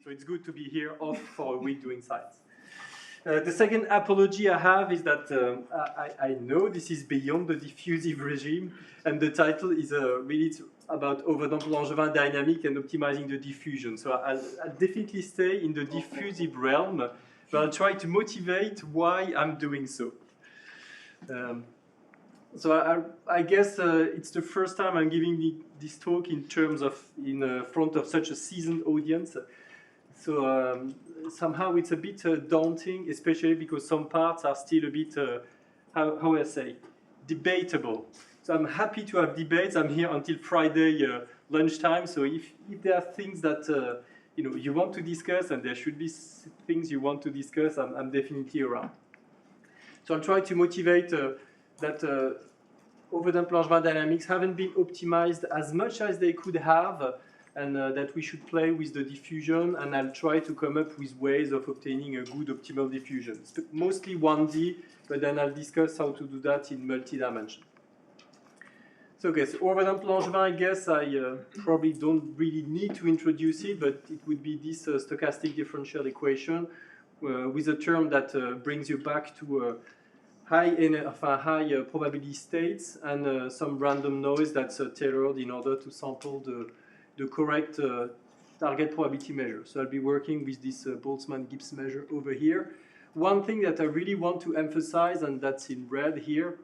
So it's good to be here off for a week doing science. The second apology I have is that I know this is beyond the diffusive regime, and the title is really about overdamped Langevin dynamic and optimizing the diffusion. So I'll definitely stay in the diffusive realm, but I'll try to motivate why I'm doing so. So I guess it's the first time I'm giving this talk in terms of in front of such a seasoned audience. So somehow it's a bit daunting, especially because some parts are still a bit, how I say, debatable. So I'm happy to have debates. I'm here until Friday lunchtime. So if there are things that you want to discuss, and there should be things you want to discuss, I'm definitely around. So I'll try to motivate that overdamped Langevin dynamics haven't been optimized as much as they could have, and that we should play with the diffusion, and I'll try to come up with ways of obtaining a good optimal diffusion. It's mostly 1D, but then I'll discuss how to do that in multi-dimension. So, okay, so overdamped Langevin, I guess I probably don't really need to introduce it, but it would be this stochastic differential equation with a term that brings you back to high probability states and some random noise that's tailored in order to sample the correct target probability measure. So I'll be working with this Boltzmann-Gibbs measure over here. One thing that I really want to emphasize, and that's in red here,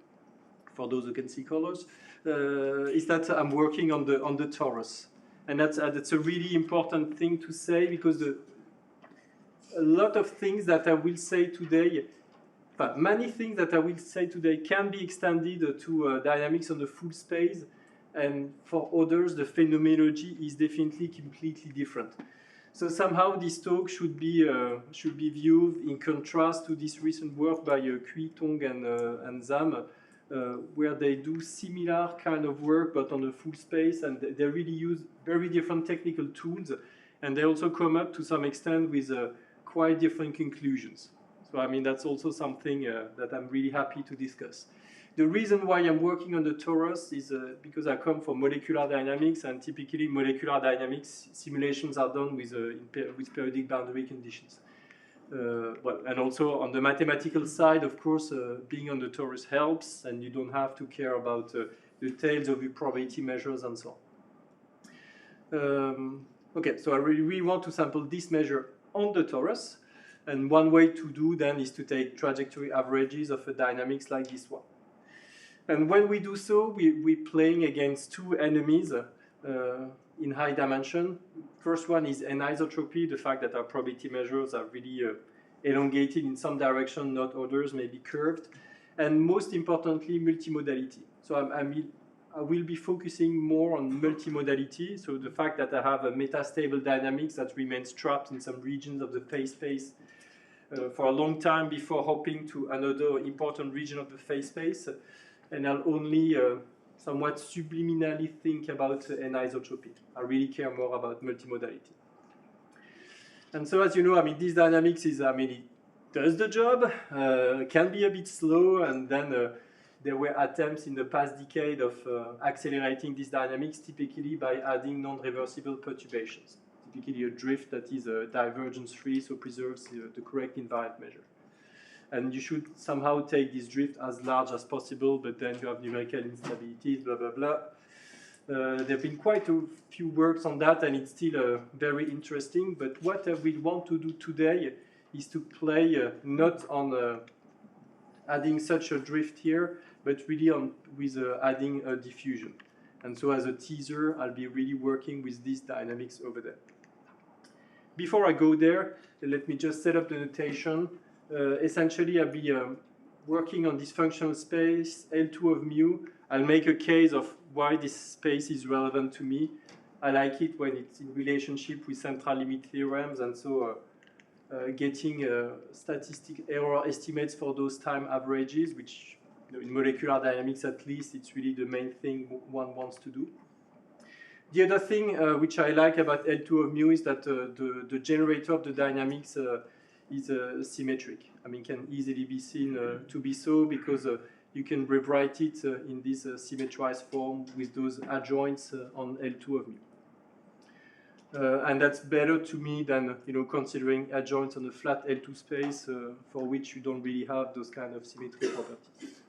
for those who can see colors, is that I'm working on the torus. And that's a really important thing to say, because a lot of things that I will say today, but many things that I will say today can be extended to dynamics on the full space. And for others, the phenomenology is definitely completely different. So somehow this talk should be viewed in contrast to this recent work by Cui, Tong, and Zam, where they do similar kind of work but on a full space, and they really use very different technical tools, and they also come up to some extent with quite different conclusions. So I mean, that's also something that I'm really happy to discuss. The reason why I'm working on the torus is because I come from molecular dynamics, and typically molecular dynamics simulations are done with periodic boundary conditions. And also on the mathematical side, of course, being on the torus helps, and you don't have to care about the tails of your probability measures and so on. Okay, so I really want to sample this measure on the torus, and one way to do then is to take trajectory averages of a dynamics like this one. And when we do so, we're playing against two enemies in high dimension. First one is anisotropy, the fact that our probability measures are really elongated in some direction, not others, maybe curved. And most importantly, multimodality. So I will be focusing more on multimodality, so the fact that I have a metastable dynamics that remains trapped in some regions of the phase space for a long time before hopping to another important region of the phase space. And I'll only somewhat subliminally think about anisotropy. I really care more about multimodality. And so, as you know, I mean, this dynamics is, I mean, it does the job, can be a bit slow, and then there were attempts in the past decade of accelerating this dynamics, typically by adding non-reversible perturbations, typically a drift that is divergence-free, so preserves the correct invariant measure. And you should somehow take this drift as large as possible, but then you have numerical instabilities, blah, blah, blah. There have been quite a few works on that, and it's still very interesting. But what we want to do today is to play not on adding such a drift here, but really on with adding a diffusion. And so as a teaser, I'll be really working with these dynamics over there. Before I go there, let me just set up the notation. Essentially, I'll be working on this functional space, L2 of mu. I'll make a case of why this space is relevant to me. I like it when it's in relationship with central limit theorems, and so getting statistic error estimates for those time averages, which in molecular dynamics at least, it's really the main thing one wants to do. The other thing which I like about L2 of mu is that the generator of the dynamics is symmetric. I mean, can easily be seen to be so, because you can rewrite it in this symmetrized form with those adjoints on L2 of mu. And that's better to me than considering adjoints on a flat L2 space for which you don't really have those kind of symmetry properties.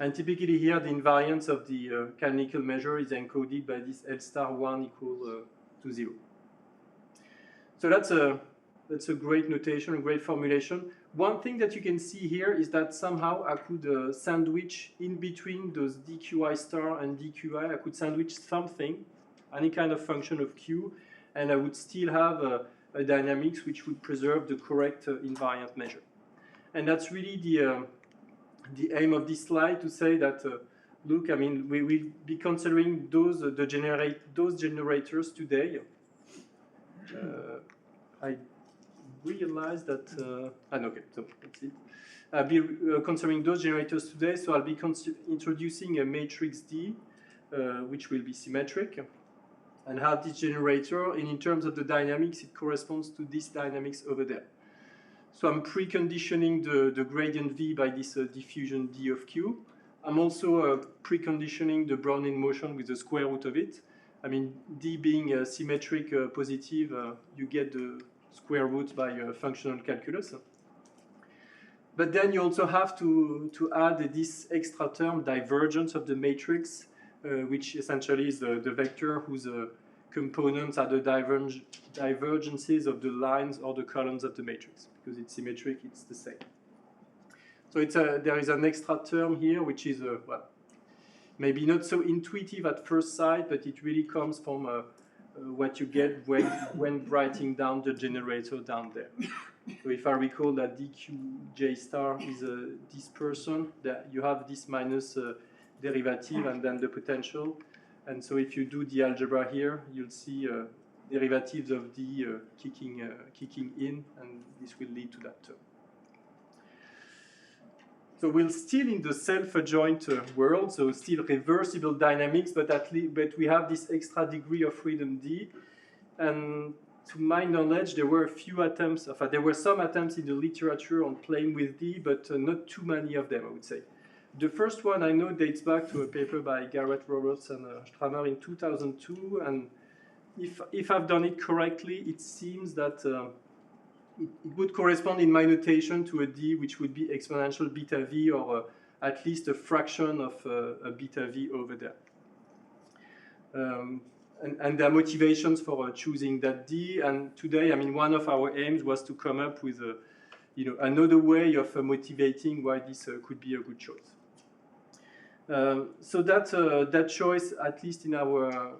And typically here, the invariance of the canonical measure is encoded by this L star 1 equal to 0. So that's a great notation, a great formulation. One thing that you can see here is that somehow I could sandwich in between those dqi star and dqi, I could sandwich something, any kind of function of q, and I would still have a dynamics which would preserve the correct invariant measure. And that's really the aim of this slide, to say that, look, I mean, we will be considering those generators today. I realized that, okay, so that's it. I'll be considering those generators today, so I'll be introducing a matrix D, which will be symmetric, and have this generator, and in terms of the dynamics, it corresponds to this dynamics over there. So I'm preconditioning the gradient V by this diffusion D of Q. I'm also preconditioning the Brownian motion with the square root of it. I mean, D being symmetric positive, you get the square root by functional calculus. But then you also have to add this extra term, divergence of the matrix, which essentially is the vector whose components are the divergences of the lines or the columns of the matrix. Because it's symmetric, it's the same. So there is an extra term here, which is, well, maybe not so intuitive at first sight, but it really comes from what you get when writing down the generator down there. So if I recall that dqj star is a dispersion, that you have this minus derivative and then the potential. And so if you do the algebra here, you'll see derivatives of D kicking in, and this will lead to that term. So we're still in the self-adjoint world, so still reversible dynamics, but we have this extra degree of freedom D. And to my knowledge, there were a few attempts, there were some attempts in the literature on playing with D, but not too many of them, I would say. The first one I know dates back to a paper by Garrett Roberts and Stramer in 2002, and if I've done it correctly, it seems that it would correspond in my notation to a D which would be exponential beta V, or at least a fraction of a beta V over there. And there are motivations for choosing that D, and today, I mean, one of our aims was to come up with another way of motivating why this could be a good choice. So that choice, at least in our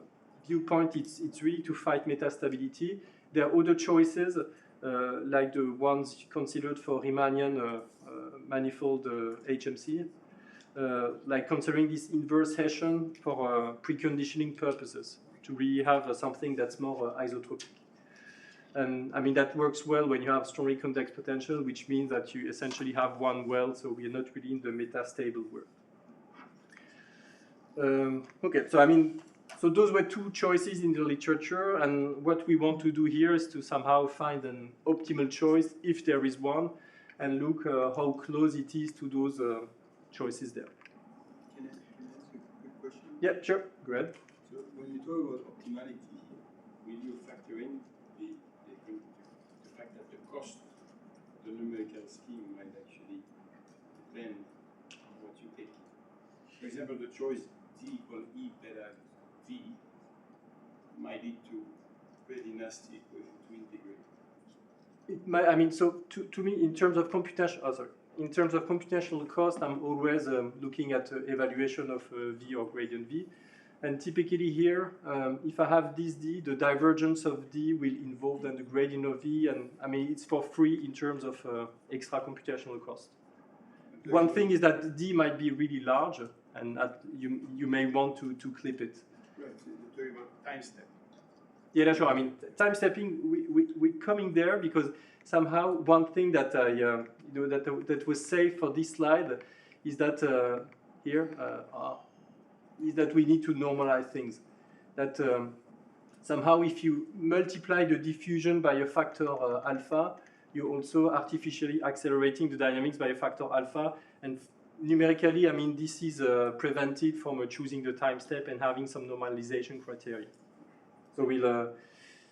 viewpoint, it's really to fight metastability. There are other choices, like the ones considered for Riemannian manifold HMC, like considering this inverse Hessian for preconditioning purposes, to really have something that's more isotropic. And I mean, that works well when you have strongly convex potential, which means that you essentially have one well, so we are not really in the metastable world. Okay, so I mean, so those were two choices in the literature, and what we want to do here is to somehow find an optimal choice, if there is one, and look how close it is to those choices there. Can I ask a quick question? Yeah, sure, go ahead. So when you talk about optimality, will you factor in the fact that the cost of the numerical scheme might actually depend on what you take? For example, the choice D equal E beta V might lead to pretty nasty equation to integrate. It might, I mean, so to me, in terms of computational cost, I'm always looking at evaluation of V or gradient V. And typically here, if I have this D, the divergence of D will involve then the gradient of V, and I mean, it's for free in terms of extra computational cost. One thing is that D might be really large, and you may want to clip it. Right, so you're talking about time step. Yeah, that's sure. I mean, time stepping, we're coming there because somehow one thing that that was saved for this slide is that is that we need to normalize things. That somehow if you multiply the diffusion by a factor alpha, you're also artificially accelerating the dynamics by a factor alpha, and numerically, I mean, this is prevented from choosing the time step and having some normalization criteria. So we'll,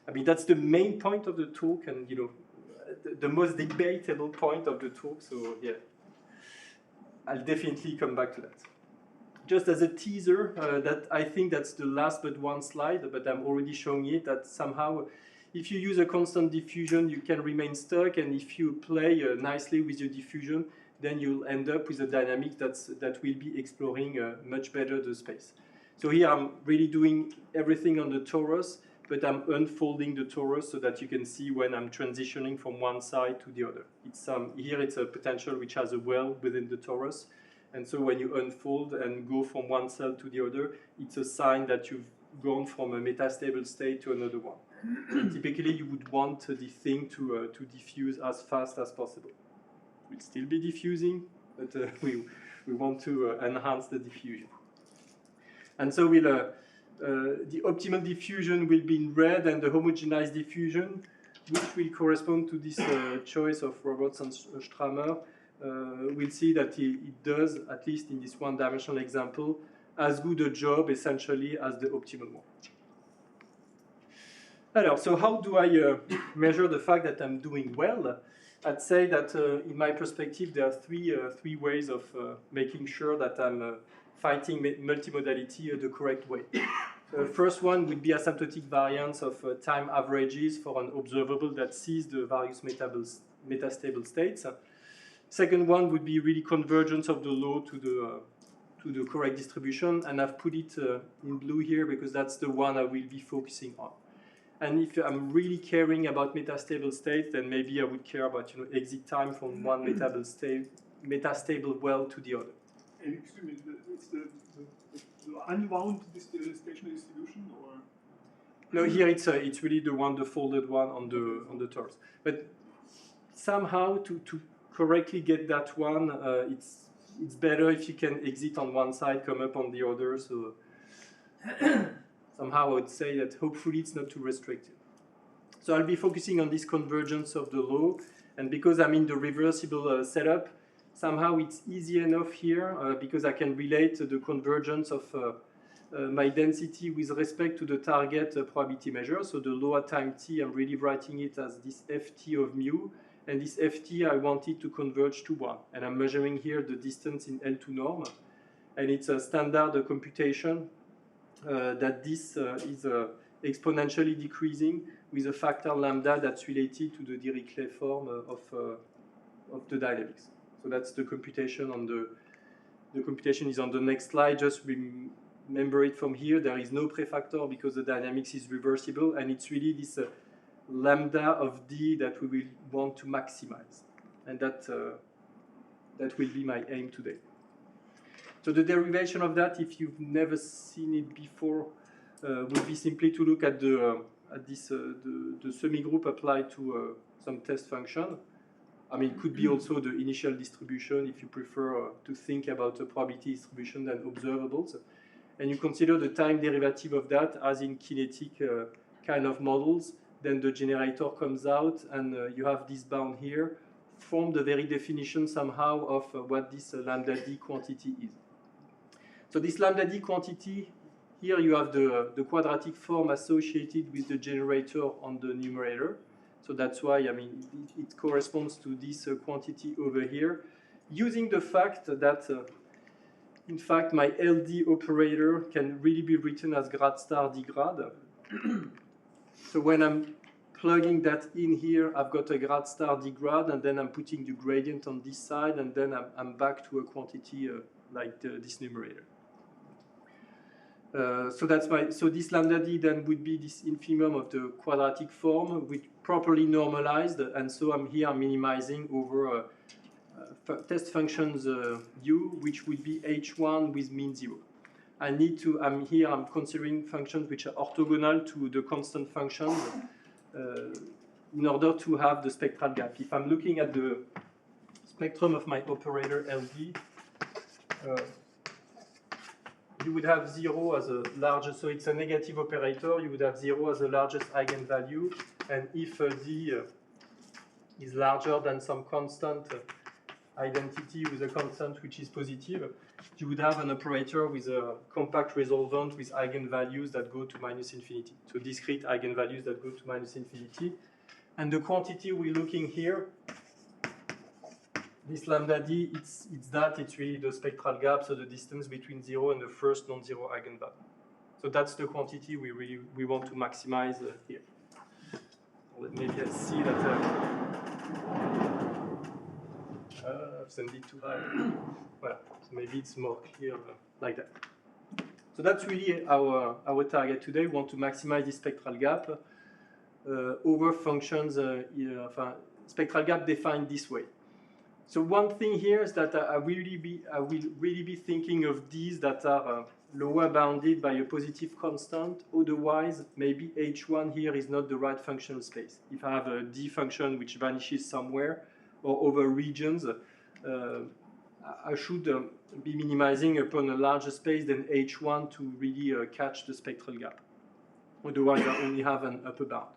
I mean, that's the main point of the talk, and the most debatable point of the talk. So yeah, I'll definitely come back to that. Just as a teaser, that I think that's the last but one slide, but I'm already showing it, that somehow if you use a constant diffusion, you can remain stuck, and if you play nicely with your diffusion, then you'll end up with a dynamic that will be exploring much better the space. So here I'm really doing everything on the torus, but I'm unfolding the torus so that you can see when I'm transitioning from one side to the other. Here it's a potential which has a well within the torus. And so when you unfold and go from one cell to the other, it's a sign that you've gone from a metastable state to another one. And typically, you would want the thing to diffuse as fast as possible. We'll still be diffusing, but we want to enhance the diffusion. And so the optimal diffusion will be in red, and the homogenized diffusion, which will correspond to this choice of Roberts and Stramer, we'll see that it does, at least in this one-dimensional example, as good a job, essentially, as the optimal one. So how do I measure the fact that I'm doing well? I'd say that, in my perspective, there are three ways of making sure that I'm fighting multimodality the correct way. The first one would be asymptotic variance of time averages for an observable that sees the various metastable states. Second one would be really convergence of the law to the correct distribution, and I've put it in blue here because that's the one I will be focusing on. And if I'm really caring about metastable states, then maybe I would care about exit time from one metastable well to the other. And excuse me, it's the unbound stationary distribution, or? No, here it's really the folded one on the torus. But somehow to correctly get that one, it's better if you can exit on one side, come up on the other. So somehow I would say that hopefully it's not too restrictive. So I'll be focusing on this convergence of the law, and because I'm in the reversible setup, somehow it's easy enough here because I can relate the convergence of my density with respect to the target probability measure. So the law at time t, I'm really writing it as this ft of mu. And this ft, I want it to converge to 1. And I'm measuring here the distance in L2 norm. And it's a standard computation that this is exponentially decreasing with a factor lambda that's related to the Dirichlet form of the dynamics. So that's the computation on the computation is on the next slide. Just remember it from here. There is no prefactor because the dynamics is reversible, and it's really this lambda of d that we will want to maximize, and that will be my aim today. So the derivation of that, if you've never seen it before, would be simply to look at the semi-group applied to some test function. I mean, it could be also the initial distribution if you prefer to think about a probability distribution than observables, and you consider the time derivative of that as in kinetic kind of models. Then the generator comes out, and you have this bound here from the very definition somehow of what this lambda d quantity is. So this lambda d quantity, here you have the quadratic form associated with the generator on the numerator. So that's why, I mean, it corresponds to this quantity over here, using the fact that, in fact, my LD operator can really be written as grad star d grad. So when I'm plugging that in here, I've got a grad star d grad, and then I'm putting the gradient on this side, and then I'm back to a quantity like this numerator. So this lambda d then would be this infimum of the quadratic form, which properly normalized, and so I'm minimizing over test functions u, which would be h1 with mean 0. I'm considering functions which are orthogonal to the constant functions in order to have the spectral gap. If I'm looking at the spectrum of my operator LD, you would have 0 as a largest, so it's a negative operator, you would have 0 as the largest eigenvalue, and if d is larger than some constant identity with a constant which is positive, you would have an operator with a compact resolvent with eigenvalues that go to minus infinity. So discrete eigenvalues that go to minus infinity. And the quantity we're looking here, this lambda d, it's really the spectral gap, so the distance between 0 and the first non-zero eigenvalue. So that's the quantity we want to maximize here. Maybe I see that I've sent it too high. Well, so maybe it's more clear like that. So that's really our target today. We want to maximize the spectral gap over functions, spectral gap defined this way. So one thing here is that I will really be thinking of these that are lower bounded by a positive constant. Otherwise, maybe H1 here is not the right functional space. If I have a D function which vanishes somewhere or over regions, I should be minimizing upon a larger space than H1 to really catch the spectral gap. Otherwise, I only have an upper bound.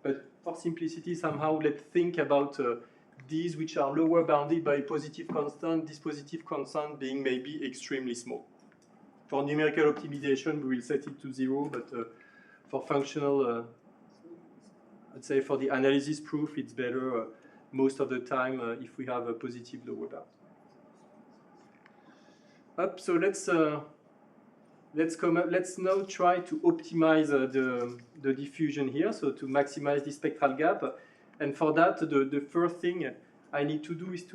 But for simplicity, somehow let's think about these which are lower bounded by a positive constant, this positive constant being maybe extremely small. For numerical optimization, we will set it to 0, but for functional, I'd say for the analysis proof, it's better most of the time if we have a positive lower bound. So let's now try to optimize the diffusion here, so to maximize the spectral gap. And for that, the first thing I need to do is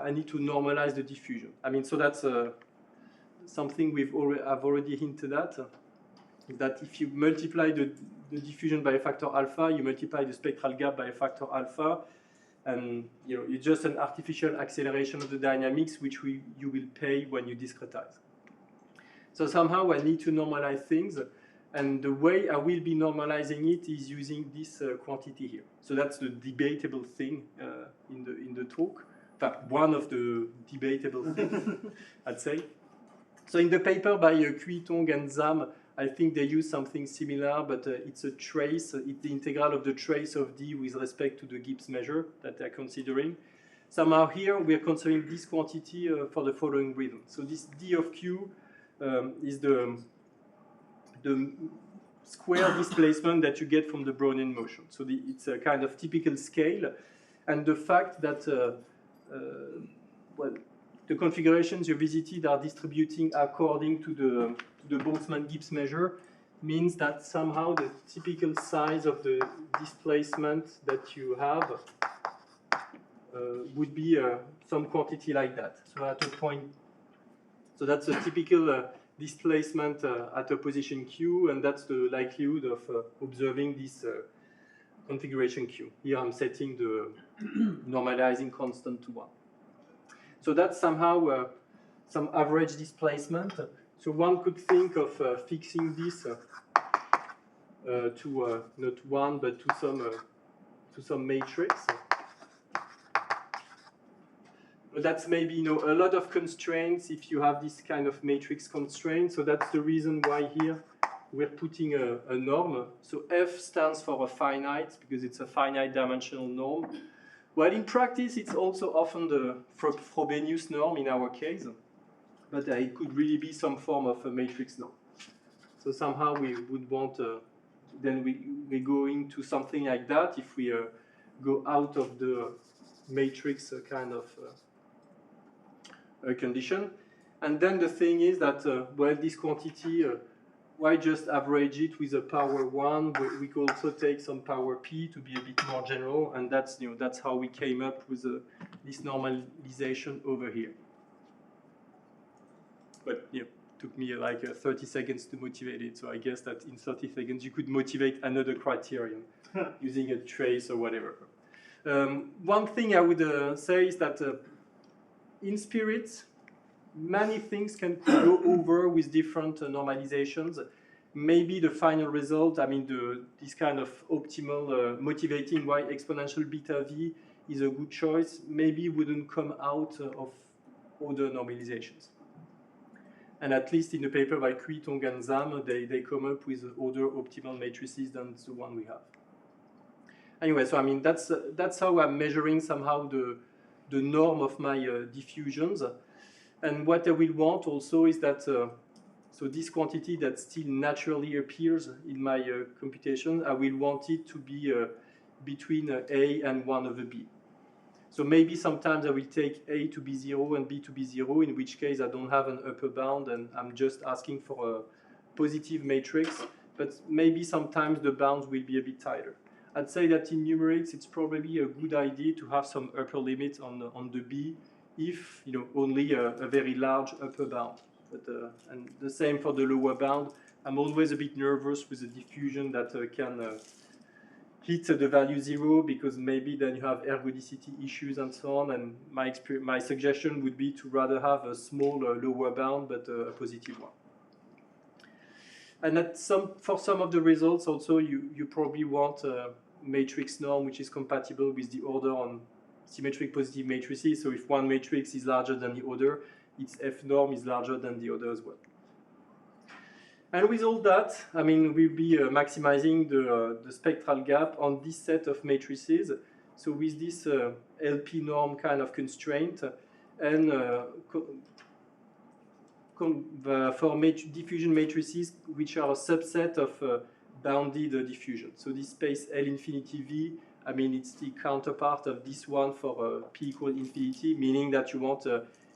I need to normalize the diffusion. I mean, so that's something I've already hinted at, that if you multiply the diffusion by a factor alpha, you multiply the spectral gap by a factor alpha, and it's just an artificial acceleration of the dynamics which you will pay when you discretize. So somehow I need to normalize things, and the way I will be normalizing it is using this quantity here. So that's the debatable thing in the talk. In fact, one of the debatable things, I'd say. So in the paper by Kuitong and Zam, I think they use something similar, but it's a trace. It's the integral of the trace of D with respect to the Gibbs measure that they're considering. Somehow here we're considering this quantity for the following reason. So this D of Q is the square displacement that you get from the Brownian motion. So it's a kind of typical scale, and the fact that the configurations you visited are distributing according to the Boltzmann-Gibbs measure means that somehow the typical size of the displacement that you have would be some quantity like that. So at a point, so that's a typical displacement at a position Q, and that's the likelihood of observing this configuration Q. Here I'm setting the normalizing constant to 1. So that's somehow some average displacement. So one could think of fixing this to not 1 but to some matrix. But that's maybe a lot of constraints if you have this kind of matrix constraint. So that's the reason why here we're putting a norm. So F stands for a finite because it's a finite dimensional norm. Well, in practice, it's also often the Frobenius norm in our case, but it could really be some form of a matrix norm. So somehow we would want, then we go into something like that if we go out of the matrix kind of condition. And then the thing is that, well, this quantity, why just average it with a power 1? We could also take some power p to be a bit more general, and that's that's how we came up with this normalization over here. But it took me like 30 seconds to motivate it, so I guess that in 30 seconds you could motivate another criterion using a trace or whatever. One thing I would say is that in spirit, many things can go over with different normalizations. Maybe the final result, I mean, this kind of optimal motivating y exponential beta v is a good choice, maybe wouldn't come out of other normalizations. And at least in the paper by Kuitong and Zam, they come up with other optimal matrices than the one we have. Anyway, so I mean, that's how I'm measuring somehow the the norm of my diffusions. And what I will want also is that, so this quantity that still naturally appears in my computation, I will want it to be between A and 1 over B. So maybe sometimes I will take A to be 0 and B to be 0, in which case I don't have an upper bound and I'm just asking for a positive matrix, but maybe sometimes the bounds will be a bit tighter. I'd say that in numerics it's probably a good idea to have some upper limit on the B, if only a very large upper bound. But, and the same for the lower bound. I'm always a bit nervous with a diffusion that can hit the value 0, because maybe then you have ergodicity issues and so on, and my suggestion would be to rather have a small lower bound but a positive one. And for some of the results also you probably want a matrix norm which is compatible with the order on symmetric positive matrices. So if one matrix is larger than the other, its F norm is larger than the other as well. And with all that, I mean, we'll be maximizing the spectral gap on this set of matrices. So with this LP norm kind of constraint, and for diffusion matrices which are a subset of bounded diffusion. So this space L infinity V, I mean, it's the counterpart of this one for P equal infinity, meaning that you want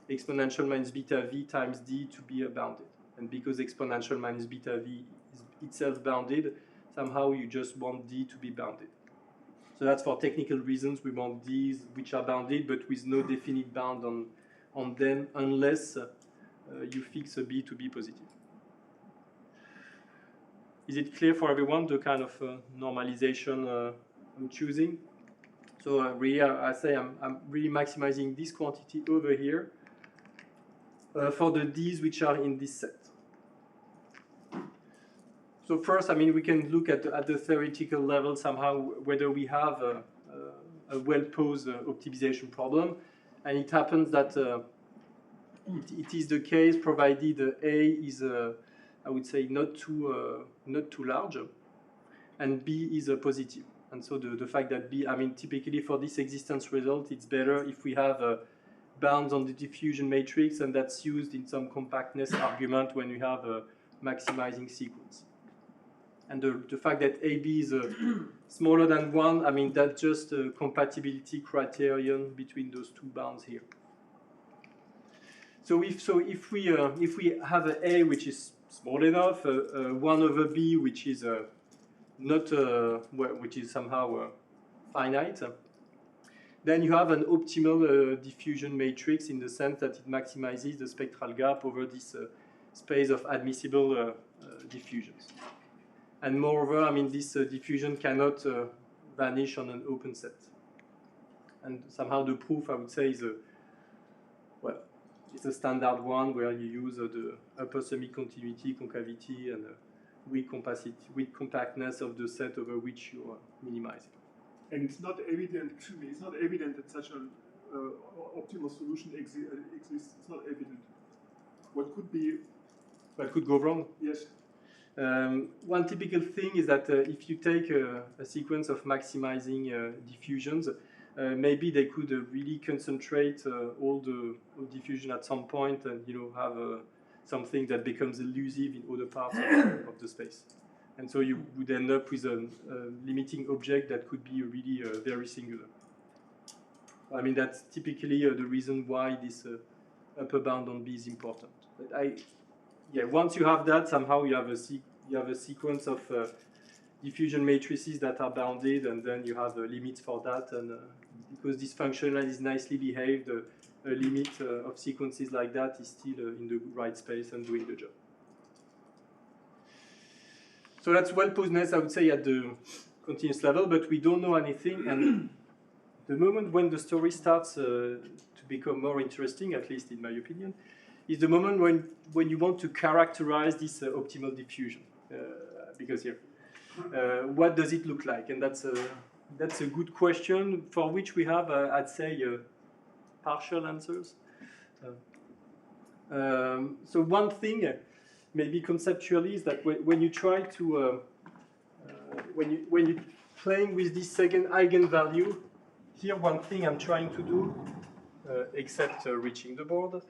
exponential minus beta V times D to be bounded. And because exponential minus beta V is itself bounded, somehow you just want D to be bounded. So that's for technical reasons. We want D's which are bounded, but with no definite bound on them, unless you fix a B to be positive. Is it clear for everyone the kind of normalization I'm choosing? So really, I say I'm really maximizing this quantity over here for the D's which are in this set. So first, I mean, we can look at the theoretical level somehow whether we have a well-posed optimization problem. And it happens that it is the case provided A is, I would say, not too large, and B is a positive. And so the fact that B, I mean, typically for this existence result, it's better if we have bounds on the diffusion matrix, and that's used in some compactness argument when we have a maximizing sequence. And the fact that AB is smaller than 1, I mean, that's just a compatibility criterion between those two bounds here. So if we have an A which is small enough, 1 over B which is not which is somehow finite, then you have an optimal diffusion matrix in the sense that it maximizes the spectral gap over this space of admissible diffusions. And moreover, I mean, this diffusion cannot vanish on an open set. And somehow the proof, I would say, is well, it's a standard one where you use the upper semi-continuity, concavity, and weak compactness of the set over which you are minimizing. And it's not evident, excuse me, it's not evident that such an optimal solution exists. It's not evident. What could be? What could go wrong? Yes. One typical thing is that if you take a sequence of maximizing diffusions, maybe they could really concentrate all the diffusion at some point, and have something that becomes elusive in other parts of the space. And so you would end up with a limiting object that could be really very singular. I mean, that's typically the reason why this upper bound on B is important. But once you have that, somehow you have a sequence of diffusion matrices that are bounded, and then you have limits for that. And because this function is nicely behaved, a limit of sequences like that is still in the right space and doing the job. So that's well-posedness, I would say, at the continuous level, but we don't know anything. And the moment when the story starts to become more interesting, at least in my opinion, is the moment when you want to characterize this optimal diffusion. Because here, what does it look like? And that's a good question for which we have, I'd say, partial answers. So one thing, maybe conceptually, is that when you try to, when you're playing with this second eigenvalue, here one thing I'm trying to do except reaching the board.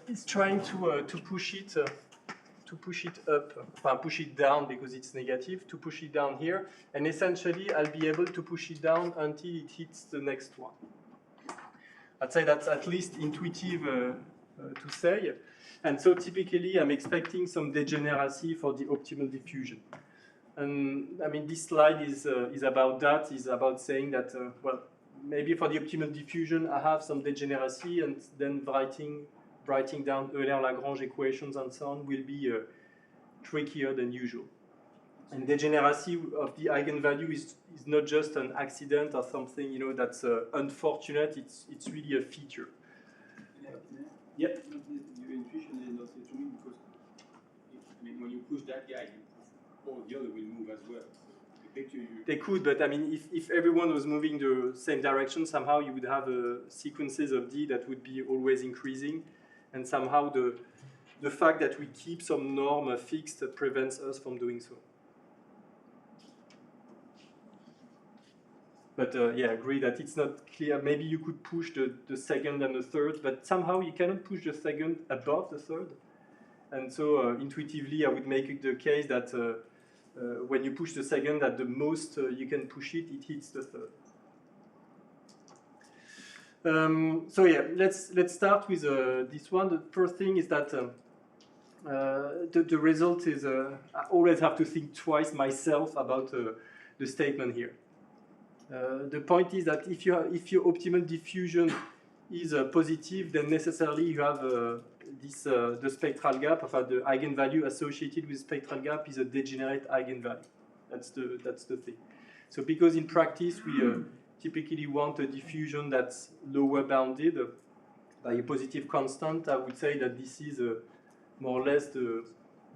It's trying to push it up, push it down because it's negative, to push it down here, and essentially I'll be able to push it down until it hits the next one. I'd say that's at least intuitive to say, and so typically I'm expecting some degeneracy for the optimal diffusion. And I mean, this slide is about that, is about saying that, well, maybe for the optimal diffusion I have some degeneracy, and then writing down Euler-Lagrange equations and so on will be trickier than usual. And degeneracy of the eigenvalue is not just an accident or something, you know, that's unfortunate. It's really a feature. Yeah. Your intuition is not to me because I mean, when you push that guy, all the other will move as well. They could, but I mean, if everyone was moving the same direction, somehow you would have sequences of D that would be always increasing, and somehow the fact that we keep some norm fixed prevents us from doing so. But yeah, I agree that it's not clear. Maybe you could push the second and the third, but somehow you cannot push the second above the third. And so intuitively, I would make it the case that when you push the second, at the most you can push it, it hits the third. So yeah, let's start with this one. The first thing is that the result is I always have to think twice myself about the statement here. The point is that if your optimal diffusion is positive, then necessarily you have the spectral gap, the eigenvalue associated with spectral gap is a degenerate eigenvalue. That's the thing. So because in practice we typically want a diffusion that's lower bounded by a positive constant, I would say that this is more or less the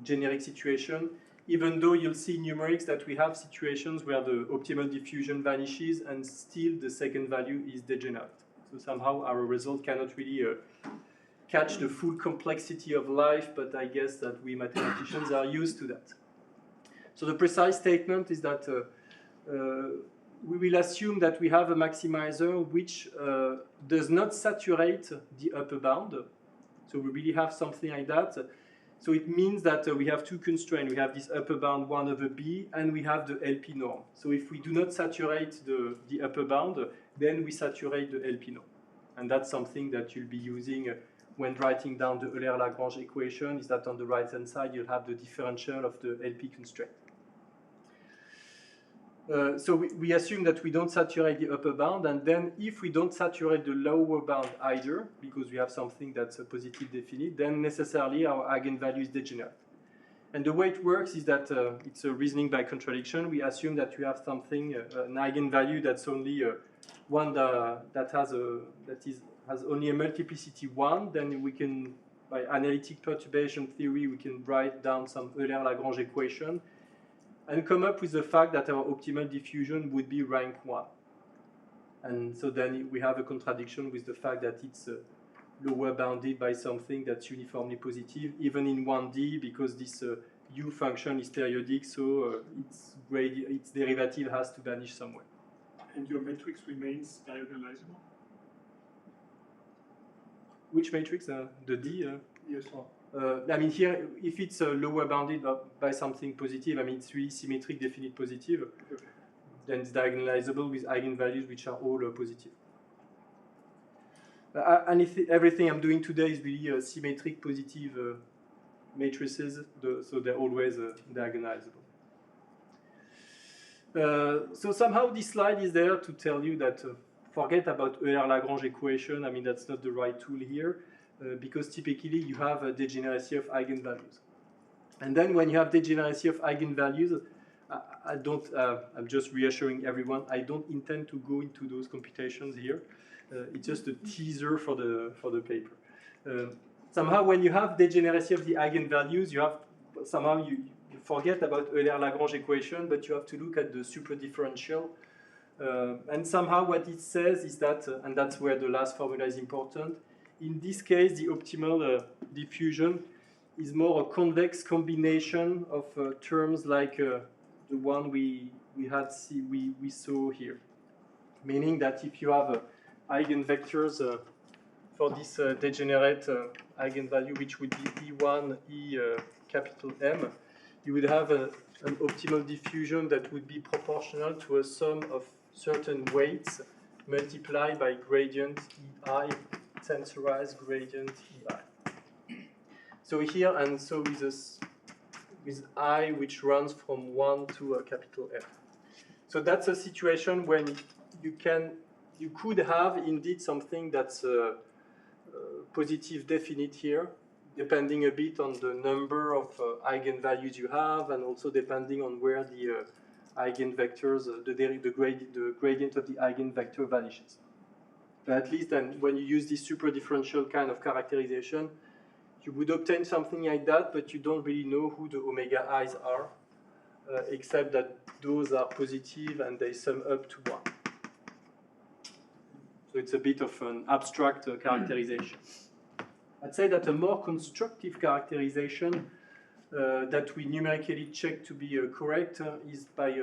generic situation, even though you'll see in numerics that we have situations where the optimal diffusion vanishes and still the second value is degenerate. So somehow our result cannot really catch the full complexity of life, but I guess that we mathematicians are used to that. So the precise statement is that we will assume that we have a maximizer which does not saturate the upper bound. So we really have something like that. So it means that we have two constraints. We have this upper bound 1 over b, and we have the LP norm. So if we do not saturate the upper bound, then we saturate the LP norm. And that's something that you'll be using when writing down the Euler-Lagrange equation, is that on the right-hand side you'll have the differential of the LP constraint. So we assume that we don't saturate the upper bound, and then if we don't saturate the lower bound either, because we have something that's a positive definite, then necessarily our eigenvalue is degenerate. And the way it works is that it's a reasoning by contradiction. We assume that we have something, an eigenvalue that's only one that has only a multiplicity 1. Then we can, by analytic perturbation theory, we can write down some Euler-Lagrange equation and come up with the fact that our optimal diffusion would be rank 1. And so then we have a contradiction with the fact that it's lower bounded by something that's uniformly positive, even in 1D, because this u function is periodic, so its derivative has to vanish somewhere. And your matrix remains diagonalizable? Which matrix? The D? Yes. I mean, here, if it's lower bounded by something positive, I mean, it's really symmetric, definite positive, Okay. then it's diagonalizable with eigenvalues which are all positive. And everything I'm doing today is really symmetric positive matrices, so they're always diagonalizable. So somehow this slide is there to tell you that forget about Euler-Lagrange equation. I mean, that's not the right tool here. Because typically you have a degeneracy of eigenvalues. And then when you have degeneracy of eigenvalues, I'm just reassuring everyone, I don't intend to go into those computations here. It's just a teaser for the paper. Somehow when you have degeneracy of the eigenvalues, you have, somehow you forget about Euler-Lagrange equation, but you have to look at the superdifferential. And somehow what it says is that, and that's where the last formula is important, in this case, the optimal diffusion is more a convex combination of terms like the one we saw here. Meaning that if you have eigenvectors for this degenerate eigenvalue, which would be E1, E capital M, you would have an optimal diffusion that would be proportional to a sum of certain weights multiplied by gradient EI, tensorized gradient EI. So here, and so with this, with I which runs from 1 to a capital F. So that's a situation when you could have indeed something that's positive definite here, depending a bit on the number of eigenvalues you have, and also depending on where the eigenvectors, the gradient of the eigenvector vanishes. But at least then, when you use this super differential kind of characterization, you would obtain something like that, but you don't really know who the omega i's are, except that those are positive and they sum up to 1. So it's a bit of an abstract characterization. I'd say that a more constructive characterization that we numerically check to be correct is by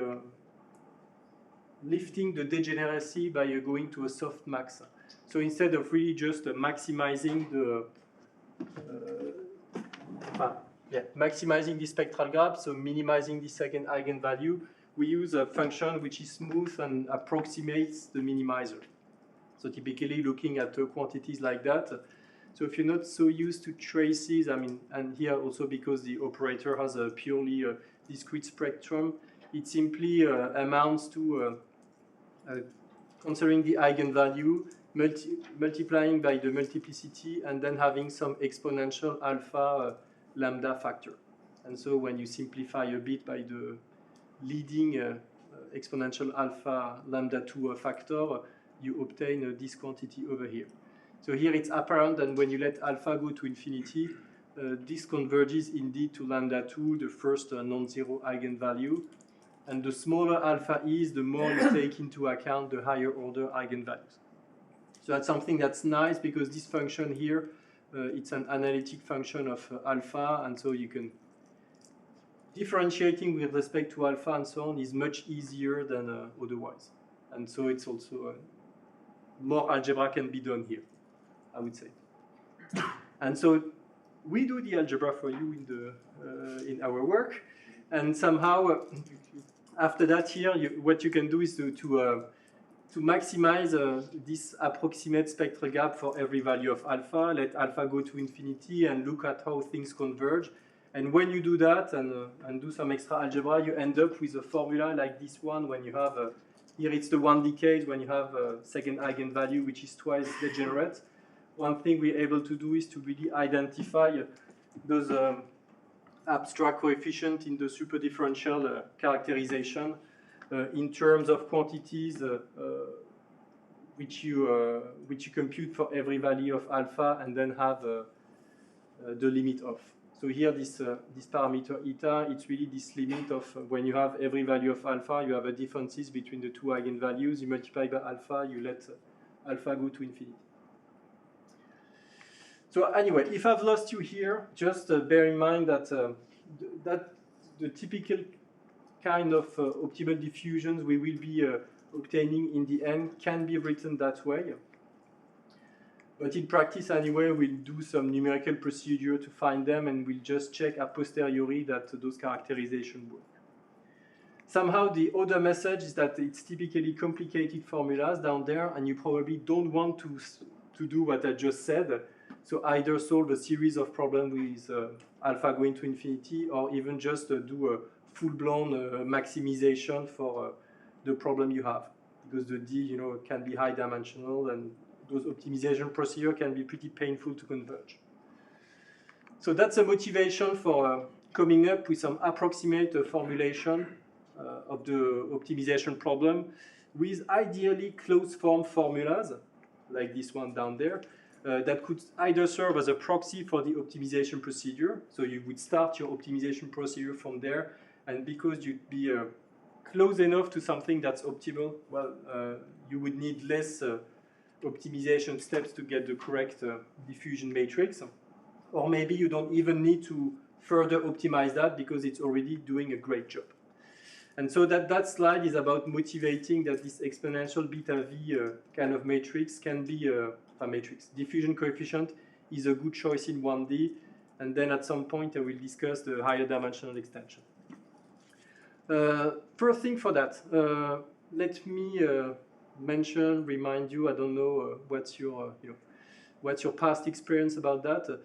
lifting the degeneracy by going to a softmax. So instead of really just maximizing the maximizing the spectral graph, so minimizing the second eigenvalue, we use a function which is smooth and approximates the minimizer. So typically looking at quantities like that. So if you're not so used to traces, I mean, and here also because the operator has a purely discrete spectrum, it simply amounts to considering the eigenvalue, multiplying by the multiplicity, and then having some exponential alpha lambda factor. And so when you simplify a bit by the leading exponential alpha lambda 2 factor, you obtain this quantity over here. So here it's apparent that when you let alpha go to infinity, this converges indeed to lambda 2, the first non-zero eigenvalue. And the smaller alpha is, the more you take into account the higher order eigenvalues. So that's something that's nice because this function here, it's an analytic function of alpha, and so you can differentiating with respect to alpha and so on is much easier than otherwise. And so it's also more algebra can be done here, I would say. And so we do the algebra for you in our work, and somehow after that here, what you can do is to maximize this approximate spectral gap for every value of alpha, let alpha go to infinity, and look at how things converge. And when you do that and do some extra algebra, you end up with a formula like this one when you have here it's the 1D case when you have a second eigenvalue which is twice degenerate. One thing we're able to do is to really identify those abstract coefficients in the superdifferential characterization in terms of quantities which you compute for every value of alpha and then have the limit of. So here this parameter eta, it's really this limit of when you have every value of alpha, you have a differences between the two eigenvalues, you multiply by alpha, you let alpha go to infinity. So anyway, if I've lost you here, just bear in mind that that the typical kind of optimal diffusions we will be obtaining in the end can be written that way. But in practice anyway, we'll do some numerical procedure to find them, and we'll just check a posteriori that those characterizations work. Somehow the other message is that it's typically complicated formulas down there, and you probably don't want to do what I just said. So either solve a series of problems with alpha going to infinity, or even just do a full-blown maximization for the problem you have, because the D, can be high-dimensional, and those optimization procedures can be pretty painful to converge. So that's a motivation for coming up with some approximate formulation of the optimization problem with ideally closed-form formulas, like this one down there, that could either serve as a proxy for the optimization procedure. So you would start your optimization procedure from there, and because you'd be close enough to something that's optimal, well, you would need less optimization steps to get the correct diffusion matrix. Or maybe you don't even need to further optimize that because it's already doing a great job. And so that slide is about motivating that this exponential beta v kind of matrix can be matrix. Diffusion coefficient is a good choice in 1D, and then at some point I will discuss the higher dimensional extension. First thing for that, let me remind you, I don't know what's your past experience about that.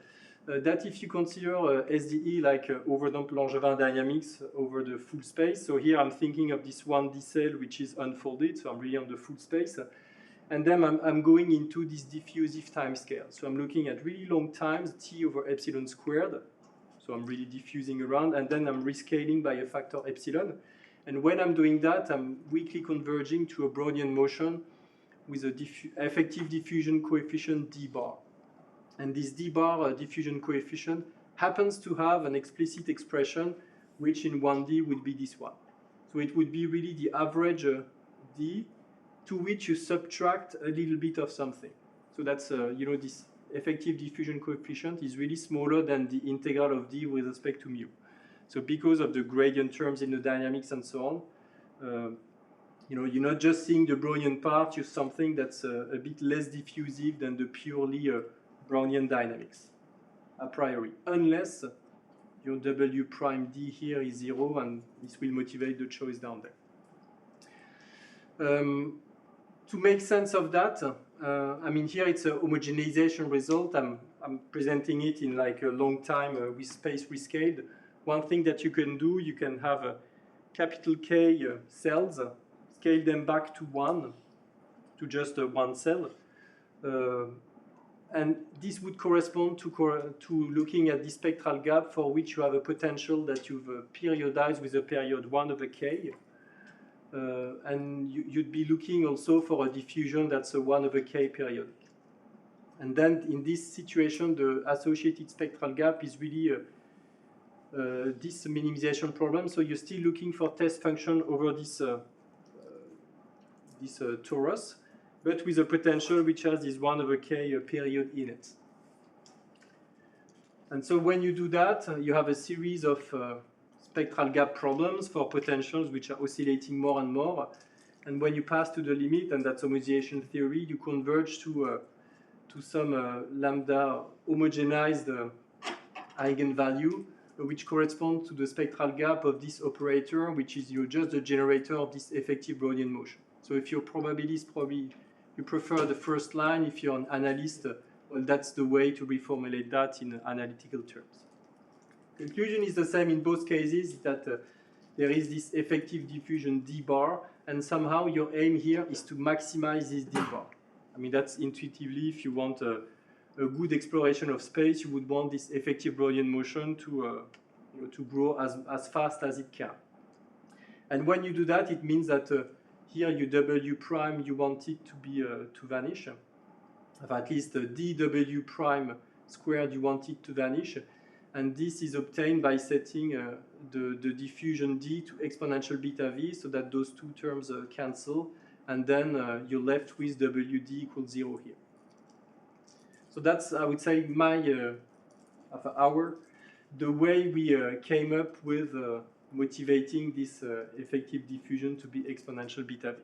That if you consider SDE like overdamped Langevin dynamics over the full space, so here I'm thinking of this 1D cell which is unfolded, so I'm really on the full space, and then I'm going into this diffusive time scale. So I'm looking at really long times, t over epsilon squared, so I'm really diffusing around, and then I'm rescaling by a factor epsilon. And when I'm doing that, I'm weakly converging to a Brownian motion with a effective diffusion coefficient d bar. And this d bar diffusion coefficient happens to have an explicit expression which in 1D would be this one. So it would be really the average d to which you subtract a little bit of something. So that's, this effective diffusion coefficient is really smaller than the integral of d with respect to mu. So because of the gradient terms in the dynamics and so on, you're not just seeing the Brownian part, you're something that's a bit less diffusive than the purely Brownian dynamics, a priori, unless your W prime D here is 0, and this will motivate the choice down there. To make sense of that, here it's a homogenization result. I'm presenting it in like a long time with space rescaled. One thing that you can do, you can have a capital K cells, scale them back to 1, to just one cell. And this would correspond to looking at the spectral gap for which you have a potential that you've periodized with a period 1 over k. And you'd be looking also for a diffusion that's a 1 over k period. And then in this situation, the associated spectral gap is really this minimization problem. So you're still looking for test function over this torus, but with a potential which has this 1 over k period in it. And so when you do that, you have a series of spectral gap problems for potentials which are oscillating more and more. And when you pass to the limit, and that's homogenization theory, you converge to some lambda homogenized eigenvalue, which corresponds to the spectral gap of this operator, which is just the generator of this effective Brownian motion. So if you're probabilist, probably you prefer the first line. If you're an analyst, well, that's the way to reformulate that in analytical terms. Conclusion is the same in both cases, that there is this effective diffusion d bar, and somehow your aim here is to maximize this d bar. That's intuitively, if you want a good exploration of space, you would want this effective Brownian motion to grow as fast as it can. And when you do that, it means that here your W prime, you want it to be to vanish. At least dW prime squared, you want it to vanish. And this is obtained by setting the diffusion d to exponential beta v, so that those two terms cancel. And then you're left with WD equals 0 here. So that's, I would say, the way we came up with motivating this effective diffusion to be exponential beta v.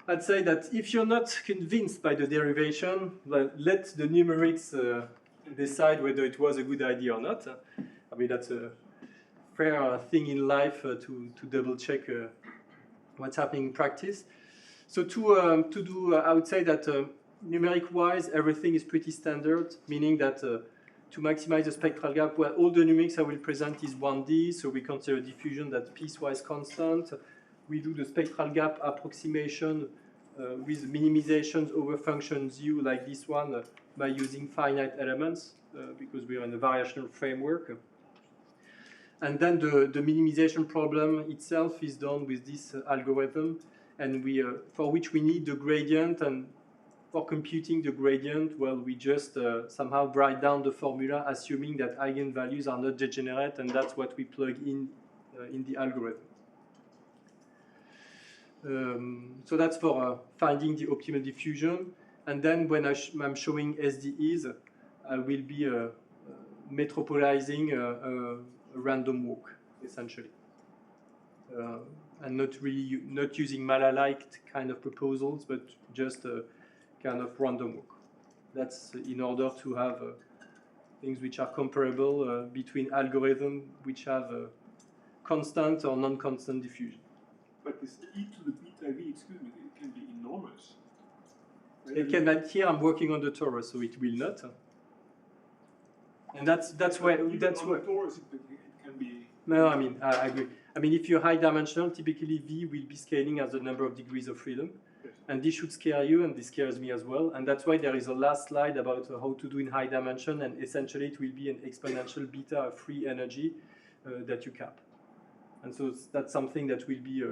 I'd say that if you're not convinced by the derivation, let the numerics decide whether it was a good idea or not. That's a fair thing in life to double check what's happening in practice. So to do, I would say that numeric-wise, everything is pretty standard, meaning that to maximize the spectral gap, well, all the numerics I will present is 1D, so we consider diffusion that's piecewise constant. We do the spectral gap approximation with minimizations over functions u, like this one, by using finite elements, because we are in a variational framework. And then the minimization problem itself is done with this algorithm, and for which we need the gradient, and for computing the gradient, well, we just somehow write down the formula, assuming that eigenvalues are not degenerate, and that's what we plug in the algorithm. So that's for finding the optimal diffusion. And then when I'm showing SDEs, I will be metropolizing a random walk, essentially. and not using Mala-like kind of proposals, but just a kind of random walk. That's in order to have things which are comparable between algorithms which have constant or non-constant diffusion. But this e to the beta v, excuse me, it can be enormous. It can, but here I'm working on the torus, so it will not. And that's where torus, it can be. No, I mean I agree. I mean, if you're high dimensional, typically V will be scaling as the number of degrees of freedom, yes. And this should scare you, and this scares me as well. And that's why there is a last slide about how to do in high dimension, and essentially it will be an exponential beta of free energy that you cap. And so that's something that will be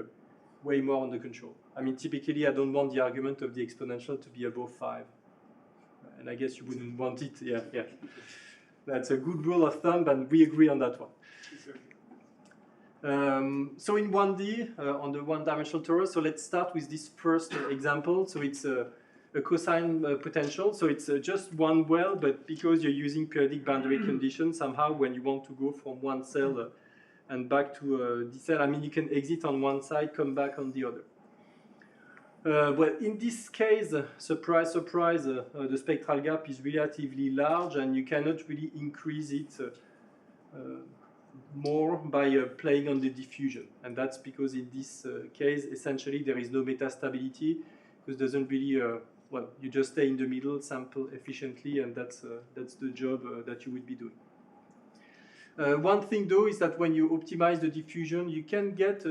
way more under control. I mean, typically I don't want the argument of the exponential to be above 5. And I guess you wouldn't want it, yeah. That's a good rule of thumb, and we agree on that one. So in 1D, on the one-dimensional torus, so let's start with this first example. So it's a cosine potential, so it's just one well, but because you're using periodic boundary conditions, somehow when you want to go from one cell and back to the cell, I mean, you can exit on one side, come back on the other. Well, in this case, surprise, surprise, the spectral gap is relatively large, and you cannot really increase it more by playing on the diffusion. And that's because in this case, essentially, there is no metastability, because it doesn't really, well, you just stay in the middle, sample efficiently, and that's the job that you would be doing. One thing, though, is that when you optimize the diffusion, you can get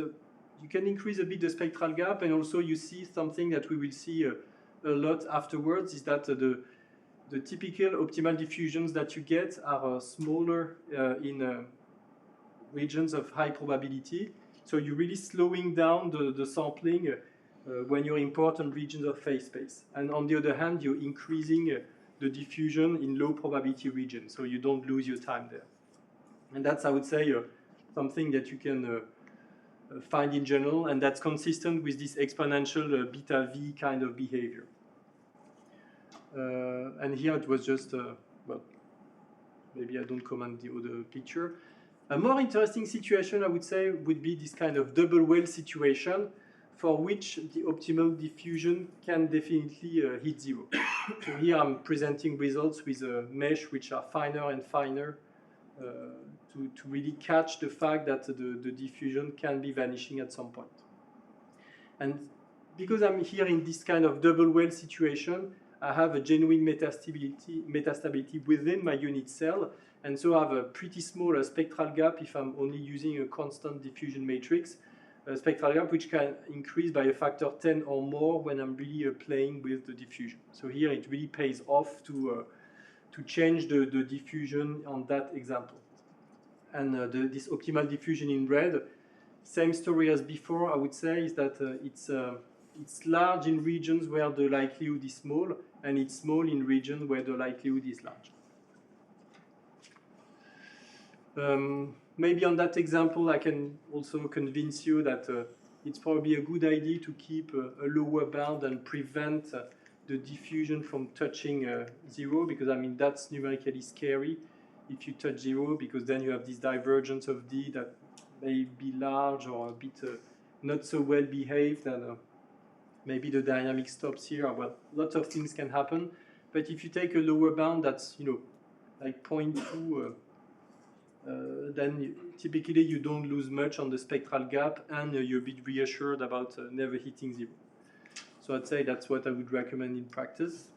you can increase a bit the spectral gap, and also you see something that we will see a lot afterwards, is that the typical optimal diffusions that you get are smaller in regions of high probability. So you're really slowing down the sampling when you're in important regions of phase space. And on the other hand, you're increasing the diffusion in low probability regions, so you don't lose your time there. And that's, I would say, something that you can find in general, and that's consistent with this exponential beta V kind of behavior. And here it was just, well, maybe I don't comment the other picture. A more interesting situation, I would say, would be this kind of double well situation, for which the optimal diffusion can definitely hit 0. So here I'm presenting results with a mesh which are finer and finer to really catch the fact that the diffusion can be vanishing at some point. And because I'm here in this kind of double well situation, I have a genuine metastability within my unit cell, and so I have a pretty small spectral gap if I'm only using a constant diffusion matrix, a spectral gap which can increase by a factor 10 or more when I'm really playing with the diffusion. So here it really pays off to change the diffusion on that example. And this optimal diffusion in red, same story as before, I would say, is that it's large in regions where the likelihood is small, and it's small in regions where the likelihood is large. Maybe on that example, I can also convince you that it's probably a good idea to keep a lower bound and prevent the diffusion from touching 0, because I mean that's numerically scary if you touch 0, because then you have this divergence of D that may be large or a bit not so well behaved, and maybe the dynamic stops here. Well, lots of things can happen, but if you take a lower bound that's, you know, like 0.2, then typically you don't lose much on the spectral gap, and you're a bit reassured about never hitting 0. So I'd say that's what I would recommend in practice.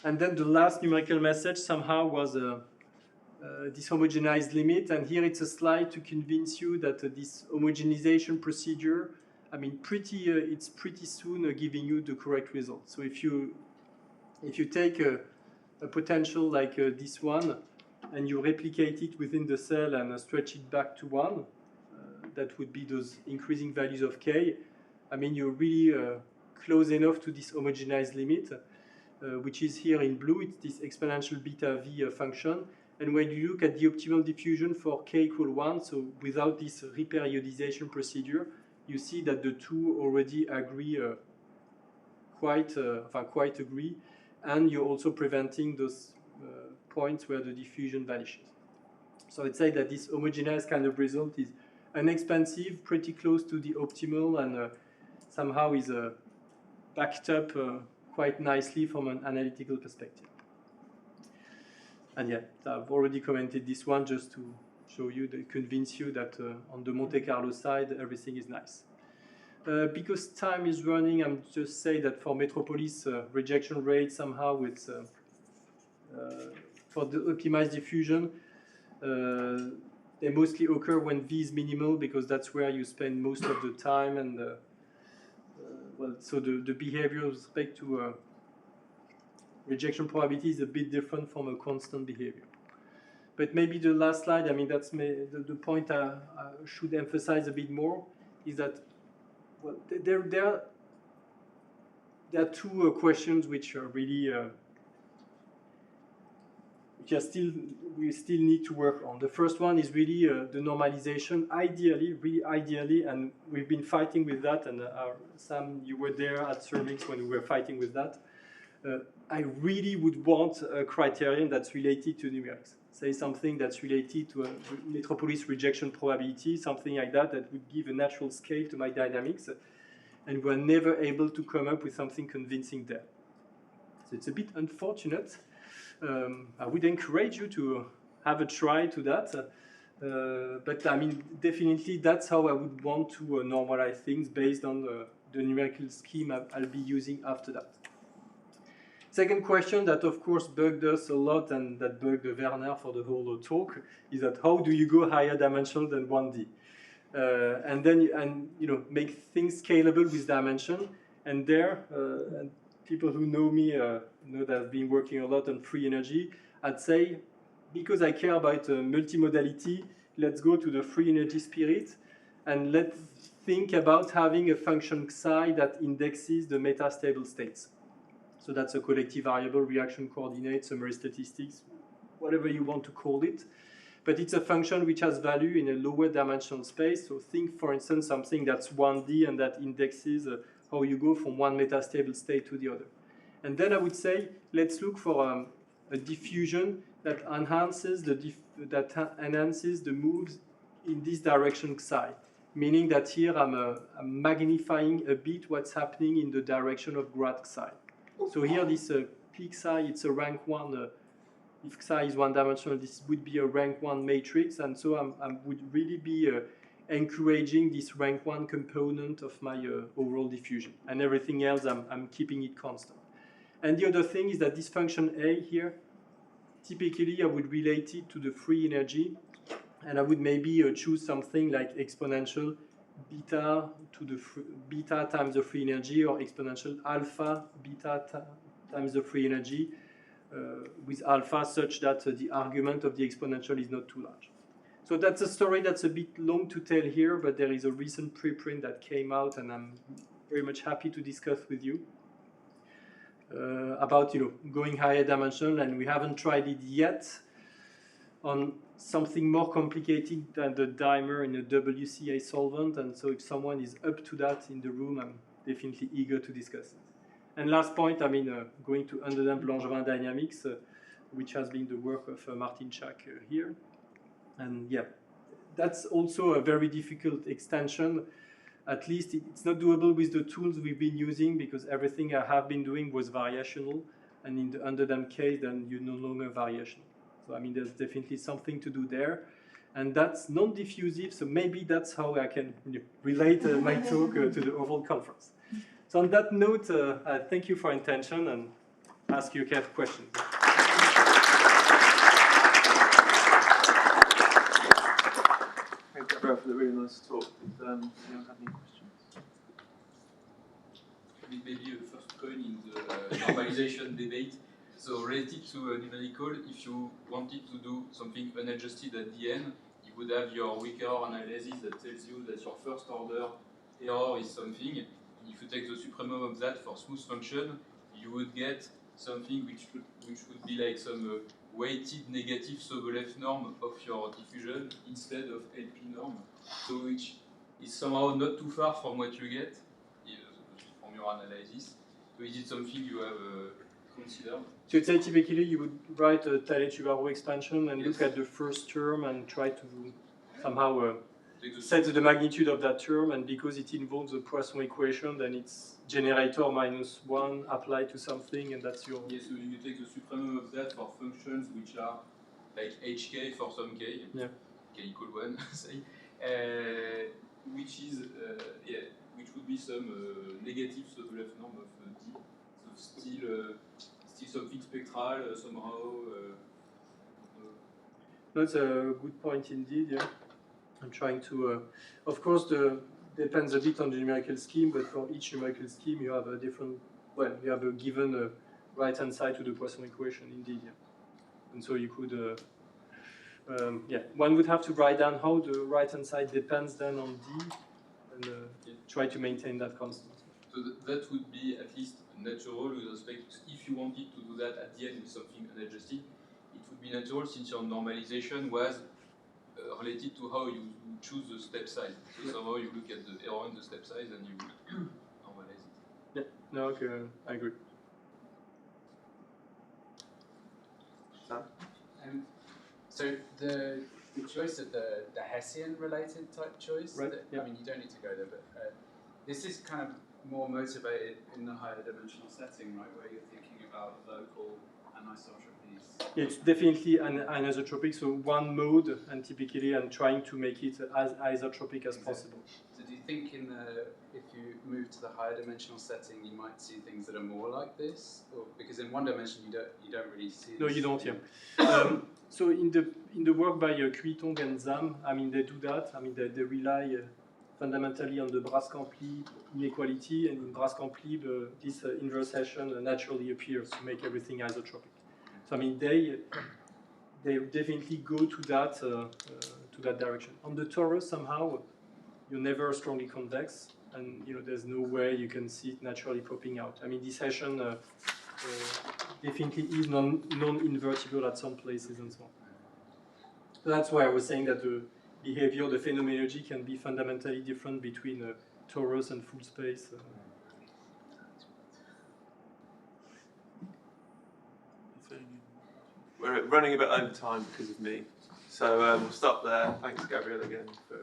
And then the last numerical message somehow was this homogenized limit, and here it's a slide to convince you that this homogenization procedure, I mean, it's pretty soon giving you the correct result. So if you take a potential like this one, and you replicate it within the cell and stretch it back to 1, that would be those increasing values of k. I mean, you're really close enough to this homogenized limit, which is here in blue. It's this exponential beta v function. And when you look at the optimal diffusion for k equal 1, so without this reperiodization procedure, you see that the two already agree quite agree, and you're also preventing those points where the diffusion vanishes. So I'd say that this homogeneous kind of result is inexpensive, pretty close to the optimal, and somehow is backed up quite nicely from an analytical perspective. And yeah, I've already commented this one just to show you, to convince you that on the Monte Carlo side, everything is nice. Because time is running, I'm just say that for Metropolis, rejection rate somehow it's for the optimized diffusion, they mostly occur when V is minimal because that's where you spend most of the time, and well, so the behavior with respect to rejection probability is a bit different from a constant behavior. But maybe the last slide, I mean, that's the point I should emphasize a bit more, is that well, there are two questions which are really we still need to work on. The first one is really the normalization. Really ideally, and we've been fighting with that, and Sam, you were there at Cermix when we were fighting with that. I really would want a criterion that's related to numerics. Say something that's related to a Metropolis rejection probability, something like that, that would give a natural scale to my dynamics, and we're never able to come up with something convincing there. So it's a bit unfortunate. I would encourage you to have a try to that, but I mean, definitely that's how I would want to normalize things based on the numerical scheme I'll be using after that. Second question that of course bugged us a lot and that bugged Werner for the whole talk is that how do you go higher dimensional than 1D? And then you know, make things scalable with dimension, and there and people who know me know that I've been working a lot on free energy. I'd say, because I care about multimodality, let's go to the free energy spirit, and let's think about having a function psi that indexes the metastable states. So that's a collective variable, reaction coordinate, summary statistics, whatever you want to call it. But it's a function which has value in a lower dimensional space. So think, for instance, something that's 1D and that indexes how you go from one metastable state to the other. And then I would say, let's look for a diffusion that enhances the moves in this direction psi. Meaning that here I'm magnifying a bit what's happening in the direction of grad psi. So here this peak psi, it's a rank 1. If psi is one-dimensional, this would be a rank 1 matrix, and so I would really be encouraging this rank 1 component of my overall diffusion, and everything else I'm keeping it constant. And the other thing is that this function A here, typically I would relate it to the free energy, and I would maybe choose something like exponential beta to the beta times the free energy, or exponential alpha beta times the free energy, with alpha such that the argument of the exponential is not too large. So that's a story that's a bit long to tell here, but there is a recent preprint that came out, and I'm very much happy to discuss with you about going higher dimensional, and we haven't tried it yet on something more complicated than the dimer in a WCA solvent, and so if someone is up to that in the room, I'm definitely eager to discuss it. And last point, I mean, going to underdamped Langevin dynamics, which has been the work of Martin Schack here. And yeah, that's also a very difficult extension. At least it's not doable with the tools we've been using, because everything I have been doing was variational. And in the underdamped case, then you're no longer variational. So I mean, there's definitely something to do there. And that's non-diffusive, so maybe that's how I can relate my talk to the overall conference. So on that note, I thank you for your attention and ask you if you have questions. Thanks, Gabriel, for the really nice talk. Anyone have any questions? Maybe a first coin in the normalization debate. So related to numerical, if you wanted to do something unadjusted at the end, you would have your weaker analysis that tells you that your first order error is something. If you take the supremum of that for smooth function, you would get something which would be like some weighted negative Sobolev norm of your diffusion instead of LP norm, so which is somehow not too far from what you get from your analysis. So is it something you have considered? So you'd say typically you would write a Taylor expansion and look at the first term and try to somehow set the magnitude of that term, and because it involves the Poisson equation, then it's generator -1 applied to something, and that's your... Yes, so you take the supremum of that for functions which are like hk for some k, yeah. k equal 1, say, which is, which would be some negative to the left norm of d, so still something spectral somehow. That's a good point indeed, yeah. I'm trying to, of course, depends a bit on the numerical scheme, but for each numerical scheme you have a different, well, you have a given right-hand side to the Poisson equation, indeed, yeah. And so you could, one would have to write down how the right-hand side depends then on D, and try to maintain that constant. So that would be at least natural with respect to, if you wanted to do that at the end with something unadjusted, it would be natural since your normalization was related to how you choose the step size. So somehow you look at the error in the step size and you normalize it. Yeah, no, okay, I agree. So the choice of the Hessian-related type choice, right, I mean, you don't need to go there, but this is kind of more motivated in the higher dimensional setting, right, where you're thinking about local anisotropies. Yeah, it's definitely an anisotropic, so one mode, and typically I'm trying to make it as isotropic as possible. So do you think if you move to the higher dimensional setting, you might see things that are more like this? Or, because in one dimension you don't really see this. No, you don't, so in the work by Cuitong and Zam, I mean, they do that. I mean, they rely fundamentally on the Braskamp-Lieb inequality, and in Braskamp-Lieb, this inverse Hessian naturally appears to make everything isotropic. So I mean, they definitely go to that direction. On the torus, somehow you're never strongly convex, and there's no way you can see it naturally popping out. I mean, this Hessian definitely is non-invertible at some places and so on. So that's why I was saying that the behavior, the phenomenology can be fundamentally different between torus and full space. We're running a bit over time because of me, so we'll stop there. Thanks, Gabriel, again for